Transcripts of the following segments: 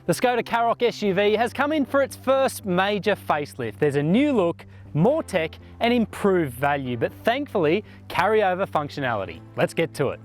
The Skoda Karoq SUV has come in for its first major facelift. There's a new look, more tech and improved value, but thankfully carryover functionality. Let's get to it.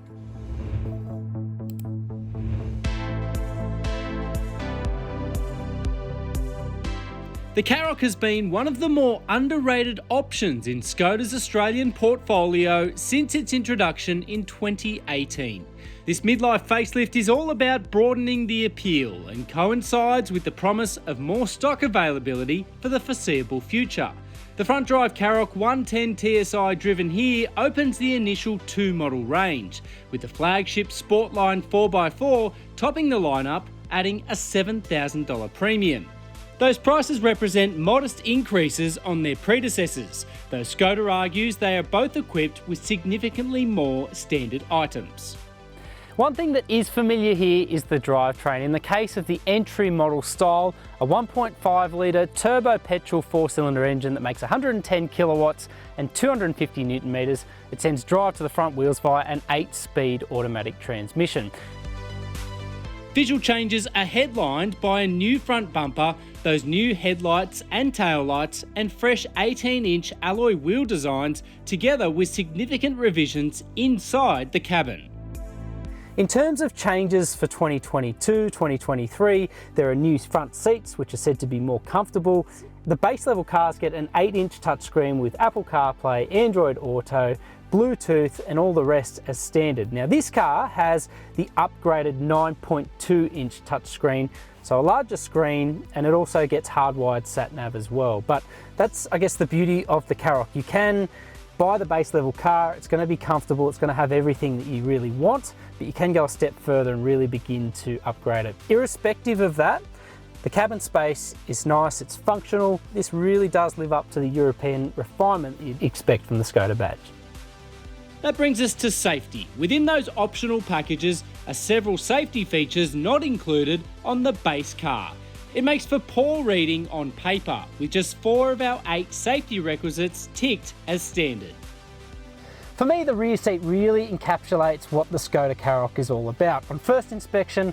The Karoq has been one of the more underrated options in Skoda's Australian portfolio since its introduction in 2018. This midlife facelift is all about broadening the appeal and coincides with the promise of more stock availability for the foreseeable future. The front drive Karoq 110 TSI driven here opens the initial 2 model range, with the flagship Sportline 4x4 topping the lineup, adding a $7,000 premium. Those prices represent modest increases on their predecessors, though Skoda argues they are both equipped with significantly more standard items. One thing that is familiar here is the drivetrain. In the case of the entry model style, a 1.5 litre turbo petrol 4-cylinder engine that makes 110 kilowatts and 250 newton meters. It sends drive to the front wheels via an 8-speed automatic transmission. Visual changes are headlined by a new front bumper, those new headlights and taillights, and fresh 18-inch alloy wheel designs, together with significant revisions inside the cabin. In terms of changes for 2022-2023, there are new front seats which are said to be more comfortable. The base level cars get an 8-inch touchscreen with Apple CarPlay, Android Auto, Bluetooth and all the rest as standard. Now this car has the upgraded 9.2-inch touchscreen, so a larger screen, and it also gets hardwired sat-nav as well. But that's, I guess, the beauty of the Karoq. You can buy the base level car, it's going to be comfortable, it's going to have everything that you really want, but you can go a step further and really begin to upgrade it. Irrespective of that, the cabin space is nice, it's functional. This really does live up to the European refinement you'd expect from the Skoda badge. That brings us to safety. Within those optional packages are several safety features not included on the base car. It makes for poor reading on paper, with just 4 of our 8 safety requisites ticked as standard. For me, the rear seat really encapsulates what the Skoda Karoq is all about. On first inspection,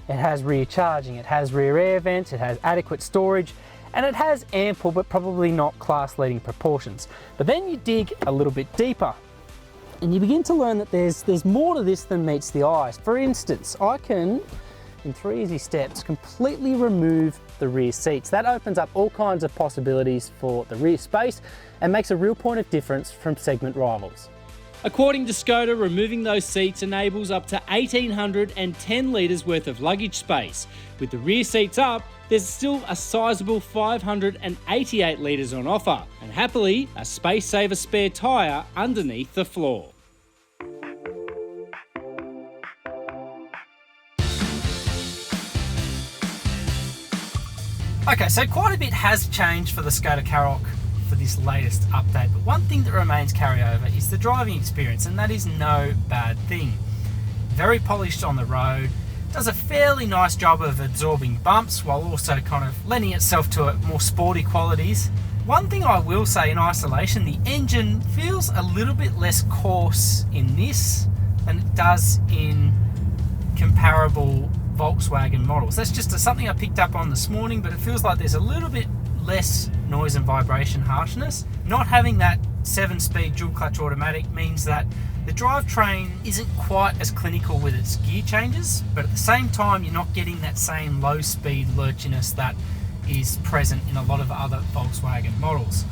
it has rear charging, it has rear air vents, it has adequate storage, and it has ample but probably not class-leading proportions. But then you dig a little bit deeper, and you begin to learn that there's more to this than meets the eyes. For instance, I can, in 3 easy steps, completely remove the rear seats. That opens up all kinds of possibilities for the rear space and makes a real point of difference from segment rivals. According to Skoda, removing those seats enables up to 1,810 litres worth of luggage space. With the rear seats up, there's still a sizable 588 litres on offer, and happily, a space-saver spare tyre underneath the floor. Okay, so quite a bit has changed for the Skoda Karoq for this latest update, but one thing that remains carryover is the driving experience, and that is no bad thing. Very polished on the road, does a fairly nice job of absorbing bumps while also kind of lending itself to more sporty qualities. One thing I will say in isolation, the engine feels a little bit less coarse in this than it does in comparable Volkswagen models. That's just something I picked up on this morning, but it feels like there's a little bit less noise and vibration harshness. Not having that 7-speed dual clutch automatic means that the drivetrain isn't quite as clinical with its gear changes, but at the same time you're not getting that same low speed lurchiness that is present in a lot of other Volkswagen models.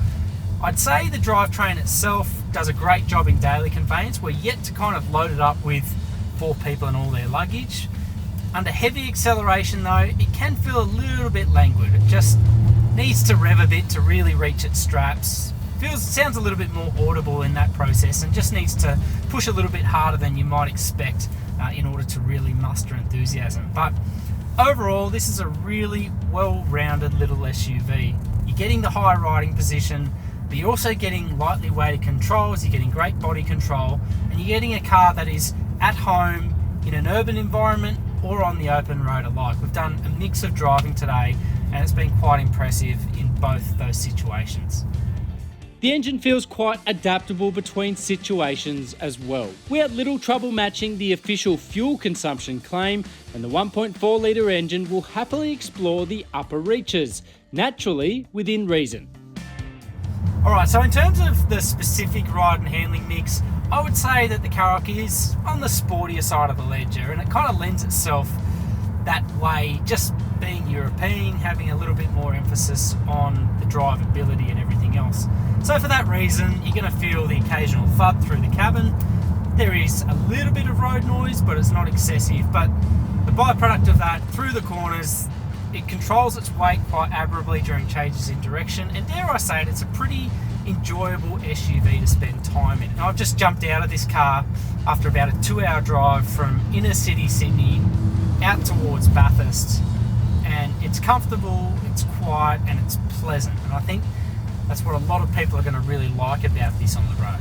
I'd say the drivetrain itself does a great job in daily conveyance. We're yet to kind of load it up with 4 people and all their luggage. Under heavy acceleration though, it can feel a little bit languid. It just needs to rev a bit to really reach its straps. Sounds a little bit more audible in that process, and just needs to push a little bit harder than you might expect in order to really muster enthusiasm. But overall, this is a really well-rounded little SUV. You're getting the high riding position, but you're also getting lightly weighted controls, you're getting great body control, and you're getting a car that is at home in an urban environment or on the open road alike. We've done a mix of driving today, and it's been quite impressive in both those situations. The engine feels quite adaptable between situations as well. We had little trouble matching the official fuel consumption claim, and the 1.4 litre engine will happily explore the upper reaches, naturally within reason. Alright, so in terms of the specific ride and handling mix, I would say that the Karoq is on the sportier side of the ledger, and it kind of lends itself that way, just being European, having a little bit more emphasis on the drivability and everything else. So for that reason, you're going to feel the occasional thud through the cabin. There is a little bit of road noise, but it's not excessive. But the byproduct of that, through the corners, it controls its weight quite admirably during changes in direction. And dare I say it, it's a pretty enjoyable SUV to spend time in. And I've just jumped out of this car after about a 2-hour drive from inner city Sydney out towards Bathurst. And it's comfortable, it's quiet, and it's pleasant. And I think that's what a lot of people are going to really like about this on the road.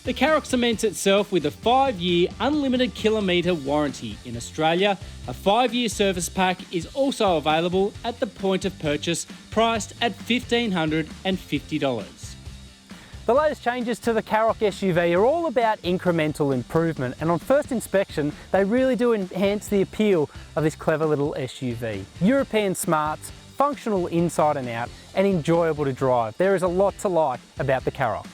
The Karoq cements itself with a 5-year unlimited kilometre warranty in Australia. A 5-year service pack is also available at the point of purchase, priced at $1,550. The latest changes to the Karoq SUV are all about incremental improvement, and on first inspection they really do enhance the appeal of this clever little SUV. European smarts, functional inside and out, and enjoyable to drive. There is a lot to like about the Karoq.